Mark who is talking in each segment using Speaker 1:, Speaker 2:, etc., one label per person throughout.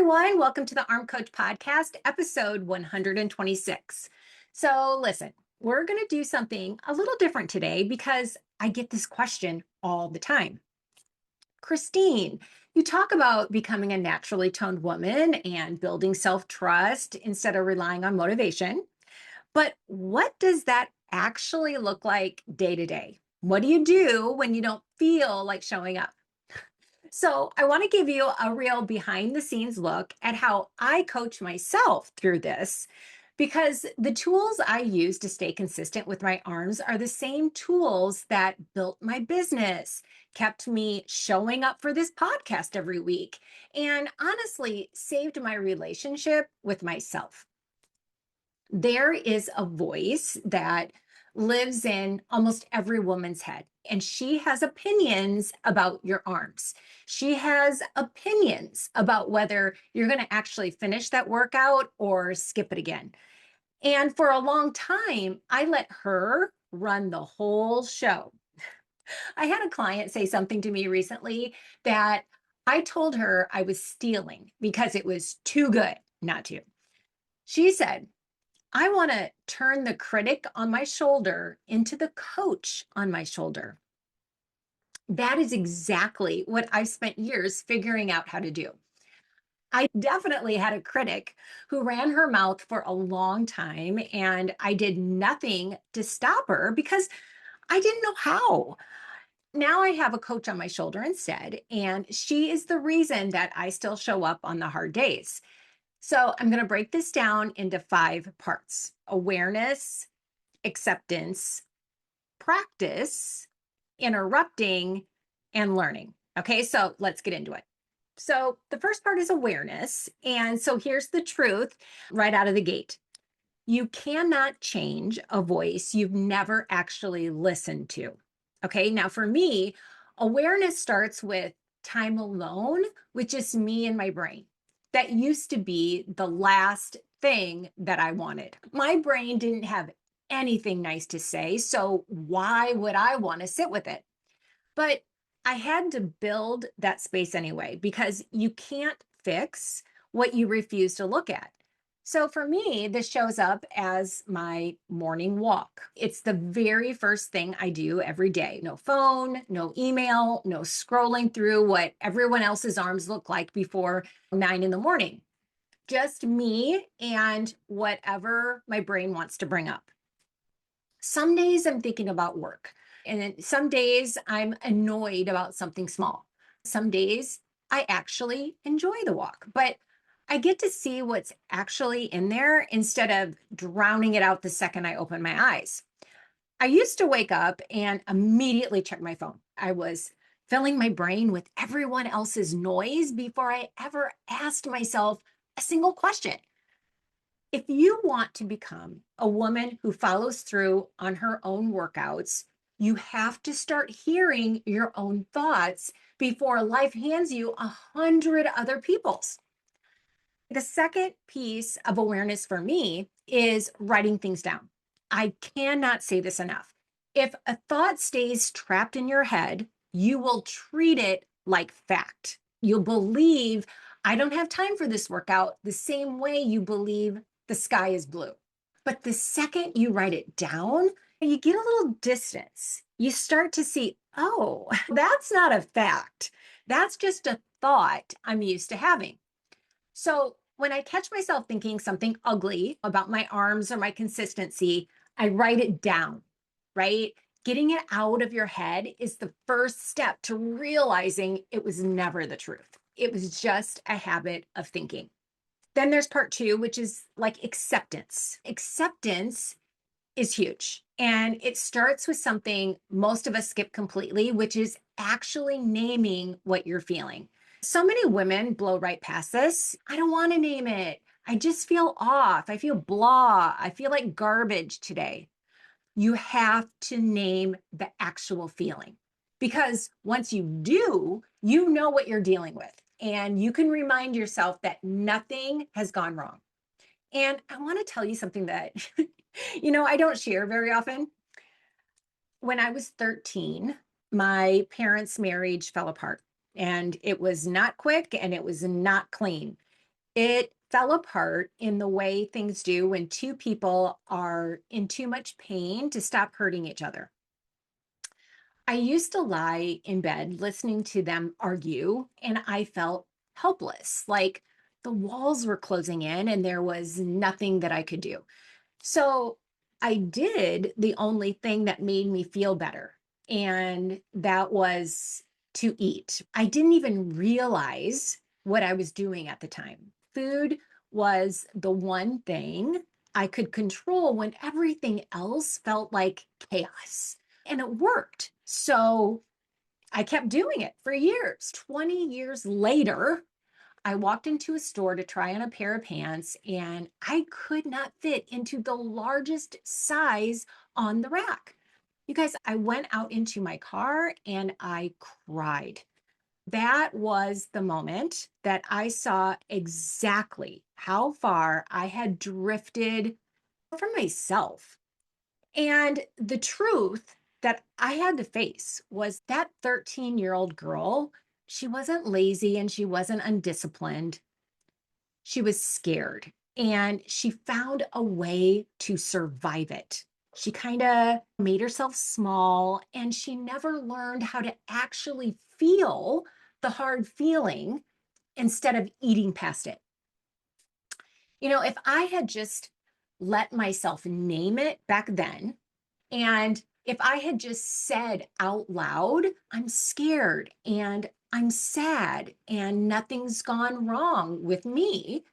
Speaker 1: everyone. Welcome to the Arm Coach Podcast, episode 126. So, listen, we're going to do something a little different today because I get this question all the time. Kristine, you talk about becoming a naturally toned woman and building self trust instead of relying on motivation. But what does that actually look like day to day? What do you do when you don't feel like showing up? So, I want to give you a real behind the scenes look at how I coach myself through this because the tools I use to stay consistent with my arms are the same tools that built my business, kept me showing up for this podcast every week, and honestly saved my relationship with myself. There is a voice that lives in almost every woman's head, and she has opinions about your arms. She has opinions about whether you're going to actually finish that workout or skip it again. And for a long time, I let her run the whole show. I had a client say something to me recently that I told her I was stealing because it was too good not to. She said, I want to turn the critic on my shoulder into the coach on my shoulder. That is exactly what I've spent years figuring out how to do. I definitely had a critic who ran her mouth for a long time, and I did nothing to stop her because I didn't know how. Now I have a coach on my shoulder instead, and she is the reason that I still show up on the hard days. So I'm going to break this down into 5 parts: awareness, acceptance, practice, interrupting, and learning. Okay, so let's get into it. So the first part is awareness. And so here's the truth right out of the gate: you cannot change a voice you've never actually listened to. Okay, now for me, awareness starts with time alone with just me and my brain. That used to be the last thing that I wanted. My brain didn't have anything nice to say, so why would I want to sit with it? But I had to build that space anyway, because you can't fix what you refuse to look at. So for me, this shows up as my morning walk. It's the very first thing I do every day. No phone, no email, no scrolling through what everyone else's arms look like before 9 in the morning. Just me and whatever my brain wants to bring up. Some days I'm thinking about work, and then some days I'm annoyed about something small. Some days I actually enjoy the walk, but I get to see what's actually in there instead of drowning it out the second I open my eyes. I used to wake up and immediately check my phone. I was filling my brain with everyone else's noise before I ever asked myself a single question. If you want to become a woman who follows through on her own workouts, you have to start hearing your own thoughts before life hands you 100 other people's. The second piece of awareness for me is writing things down. I cannot say this enough. If a thought stays trapped in your head, you will treat it like fact. You'll believe, I don't have time for this workout, the same way you believe the sky is blue. But the second you write it down, you get a little distance. You start to see, oh, that's not a fact. That's just a thought I'm used to having. So when I catch myself thinking something ugly about my arms or my consistency, I write it down, right? Getting it out of your head is the first step to realizing it was never the truth. It was just a habit of thinking. Then there's part 2, which is like acceptance. Acceptance is huge. And it starts with something most of us skip completely, which is actually naming what you're feeling. So many women blow right past this. I don't want to name it. I just feel off. I feel blah. I feel like garbage today. You have to name the actual feeling, because once you do, you know what you're dealing with, and you can remind yourself that nothing has gone wrong. And I want to tell you something that, I don't share very often. When I was 13, my parents' marriage fell apart, and it was not quick and it was not clean. It fell apart in the way things do when two people are in too much pain to stop hurting each other. I used to lie in bed listening to them argue, and I felt helpless, like the walls were closing in and there was nothing that I could do. So I did the only thing that made me feel better, and that was to eat. I didn't even realize what I was doing at the time. Food was the one thing I could control when everything else felt like chaos. And it worked. So I kept doing it for years. 20 years later, I walked into a store to try on a pair of pants and I could not fit into the largest size on the rack. You guys, I went out into my car and I cried. That was the moment that I saw exactly how far I had drifted from myself. And the truth that I had to face was that 13-year-old girl, she wasn't lazy and she wasn't undisciplined. She was scared and she found a way to survive it. She kind of made herself small and she never learned how to actually feel the hard feeling instead of eating past it. If I had just let myself name it back then, and if I had just said out loud, I'm scared and I'm sad and nothing's gone wrong with me,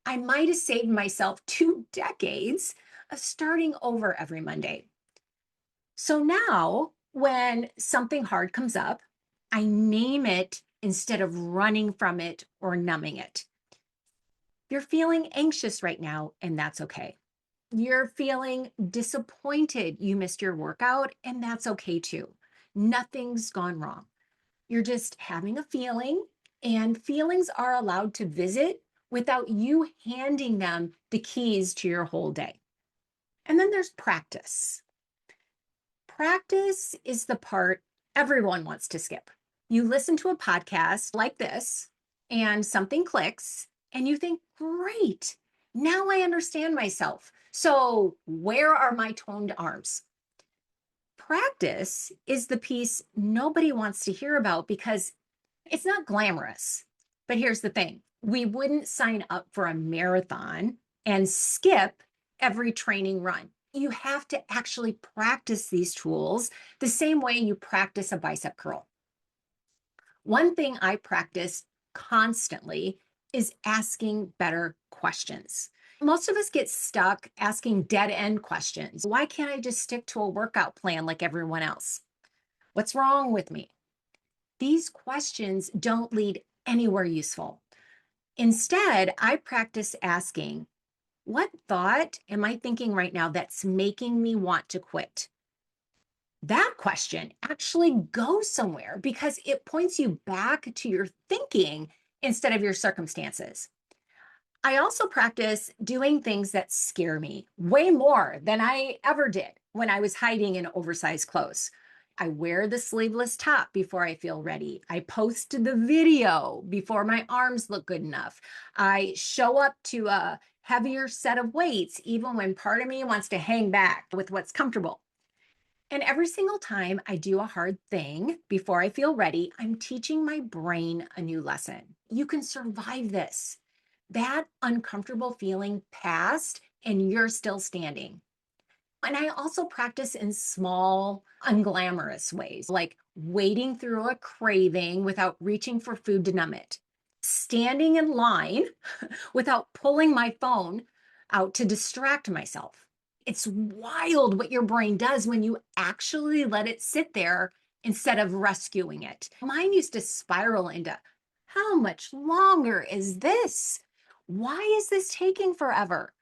Speaker 1: I might have saved myself 2 decades of starting over every Monday. So now, when something hard comes up, I name it instead of running from it or numbing it. You're feeling anxious right now, and that's okay. You're feeling disappointed you missed your workout, and that's okay too. Nothing's gone wrong. You're just having a feeling, and feelings are allowed to visit without you handing them the keys to your whole day. And then there's practice. Practice is the part everyone wants to skip. You listen to a podcast like this, and something clicks, and you think, great, now I understand myself. So, where are my toned arms? Practice is the piece nobody wants to hear about because it's not glamorous. But here's the thing, we wouldn't sign up for a marathon and skip every training run. You have to actually practice these tools the same way you practice a bicep curl. One thing I practice constantly is asking better questions. Most of us get stuck asking dead end questions. Why can't I just stick to a workout plan like everyone else? What's wrong with me? These questions don't lead anywhere useful. Instead, I practice asking, what thought am I thinking right now that's making me want to quit? That question actually goes somewhere because it points you back to your thinking instead of your circumstances. I also practice doing things that scare me way more than I ever did when I was hiding in oversized clothes. I wear the sleeveless top before I feel ready. I post the video before my arms look good enough. I show up to a heavier set of weights, even when part of me wants to hang back with what's comfortable. And every single time I do a hard thing before I feel ready, I'm teaching my brain a new lesson. You can survive this. That uncomfortable feeling passed, and you're still standing. And I also practice in small, unglamorous ways, like wading through a craving without reaching for food to numb it, standing in line without pulling my phone out to distract myself. It's wild what your brain does when you actually let it sit there instead of rescuing it. Mine used to spiral into, how much longer is this? Why is this taking forever?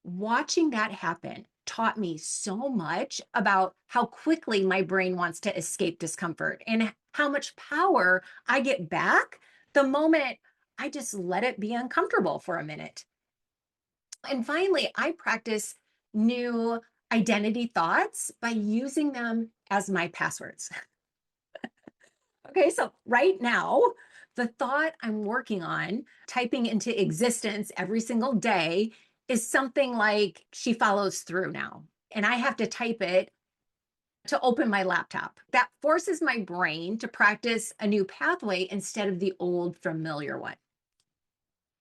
Speaker 1: Watching that happen taught me so much about how quickly my brain wants to escape discomfort and how much power I get back the moment I just let it be uncomfortable for a minute. And finally, I practice new identity thoughts by using them as my passwords. Okay, so right now, The thought I'm working on, typing into existence every single day, is something like she follows through now. And I have to type it to open my laptop. That forces my brain to practice a new pathway instead of the old familiar one.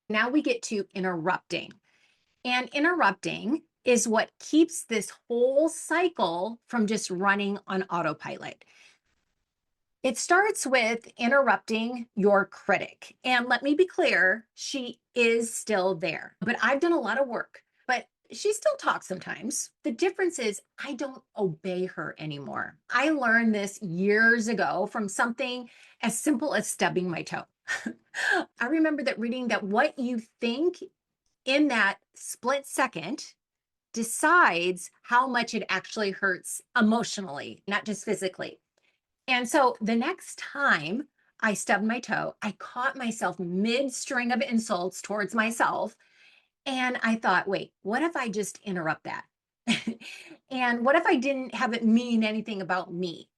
Speaker 1: Now we get to interrupting. And interrupting is what keeps this whole cycle from just running on autopilot. It starts with interrupting your critic. And let me be clear, she is still there, but I've done a lot of work, but she still talks sometimes. The difference is I don't obey her anymore. I learned this years ago from something as simple as stubbing my toe. I remember that reading that what you think in that split second decides how much it actually hurts emotionally, not just physically. And so the next time I stubbed my toe, I caught myself mid string of insults towards myself. And I thought, wait, what if I just interrupt that? And what if I didn't have it mean anything about me?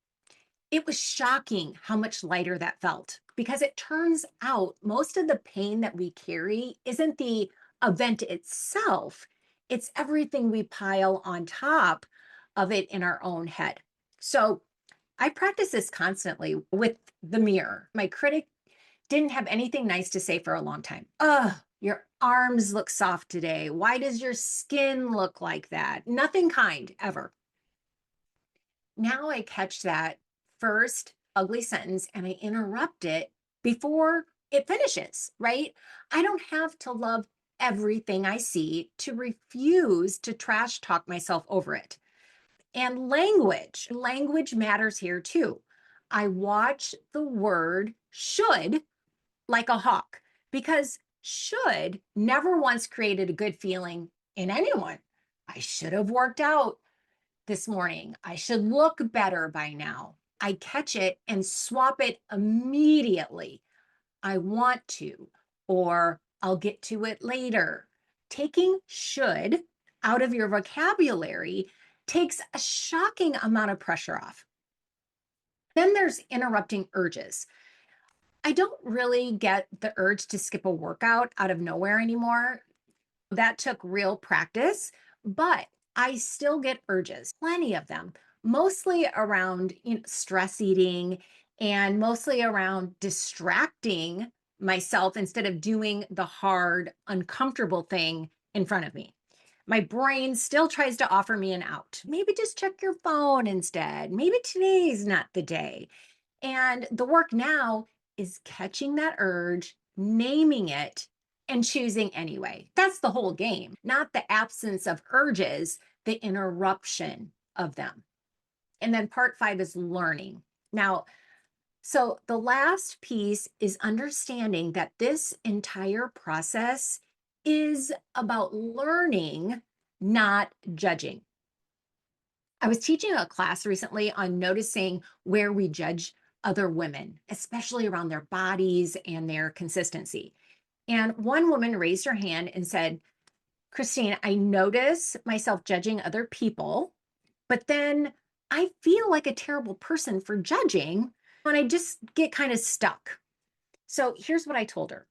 Speaker 1: It was shocking how much lighter that felt because it turns out most of the pain that we carry isn't the event itself, it's everything we pile on top of it in our own head. So I practice this constantly with the mirror. My critic didn't have anything nice to say for a long time. Ugh, your arms look soft today. Why does your skin look like that? Nothing kind ever. Now I catch that first ugly sentence and I interrupt it before it finishes, right? I don't have to love everything I see to refuse to trash talk myself over it. And language matters here too. I watch the word should like a hawk because should never once created a good feeling in anyone. I should have worked out this morning. I should look better by now. I catch it and swap it immediately. I want to, or I'll get to it later. Taking should out of your vocabulary takes a shocking amount of pressure off. Then there's interrupting urges. I don't really get the urge to skip a workout out of nowhere anymore. That took real practice, but I still get urges, plenty of them, mostly around stress eating and mostly around distracting myself instead of doing the hard, uncomfortable thing in front of me. My brain still tries to offer me an out. Maybe just check your phone instead. Maybe today's not the day. And the work now is catching that urge, naming it, and choosing anyway. That's the whole game, not the absence of urges, the interruption of them. And then part 5 is learning. Now, so the last piece is understanding that this entire process is about learning, not judging. I was teaching a class recently on noticing where we judge other women, especially around their bodies and their consistency. And one woman raised her hand and said, Kristine, I notice myself judging other people, but then I feel like a terrible person for judging, and I just get kind of stuck. So here's what I told her.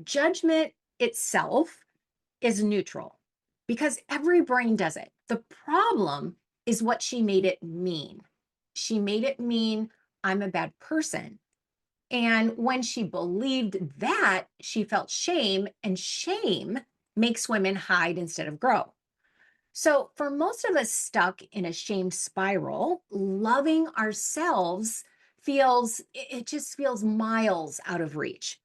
Speaker 1: Judgment itself is neutral because every brain does it. The problem is what she made it mean. She made it mean I'm a bad person. And when she believed that, she felt shame, and shame makes women hide instead of grow. So, for most of us stuck in a shame spiral, loving ourselves it just feels miles out of reach.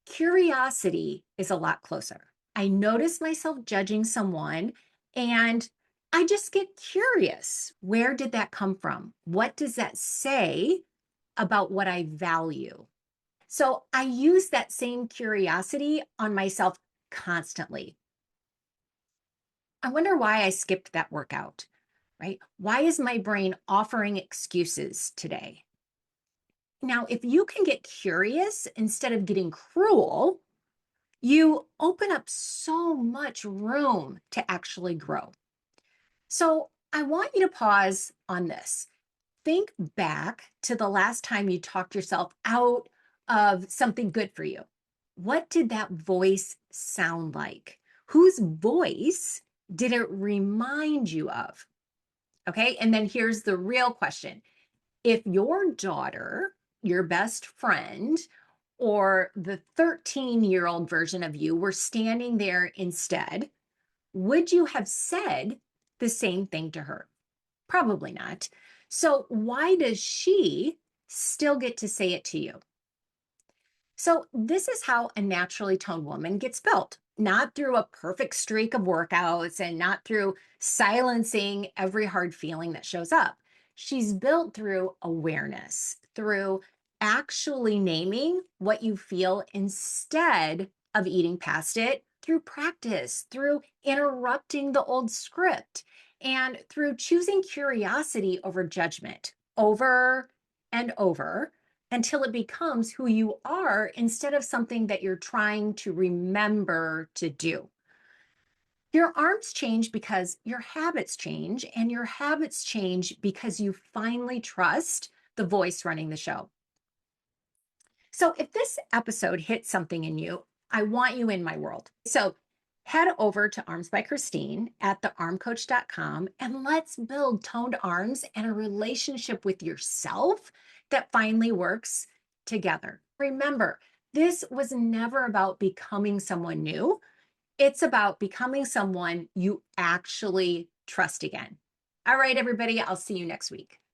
Speaker 1: Curiosity is a lot closer. I notice myself judging someone and I just get curious. Where did that come from? What does that say about what I value? So I use that same curiosity on myself constantly. I wonder why I skipped that workout, right? Why is my brain offering excuses today? Now, if you can get curious instead of getting cruel, you open up so much room to actually grow. So I want you to pause on this. Think back to the last time you talked yourself out of something good for you. What did that voice sound like? Whose voice did it remind you of? Okay. And then here's the real question. If your daughter, your best friend, or the 13-year-old version of you were standing there instead, would you have said the same thing to her? Probably not. So, why does she still get to say it to you? So, this is how a naturally toned woman gets built, not through a perfect streak of workouts and not through silencing every hard feeling that shows up. She's built through awareness, through actually naming what you feel instead of eating past it, through practice, through interrupting the old script, and through choosing curiosity over judgment over and over until it becomes who you are instead of something that you're trying to remember to do. Your arms change because your habits change, and your habits change because you finally trust the voice running the show. So, if this episode hit something in you, I want you in my world. So, head over to Arms by Kristine at thearmcoach.com and let's build toned arms and a relationship with yourself that finally works together. Remember, this was never about becoming someone new. It's about becoming someone you actually trust again. All right, everybody, I'll see you next week.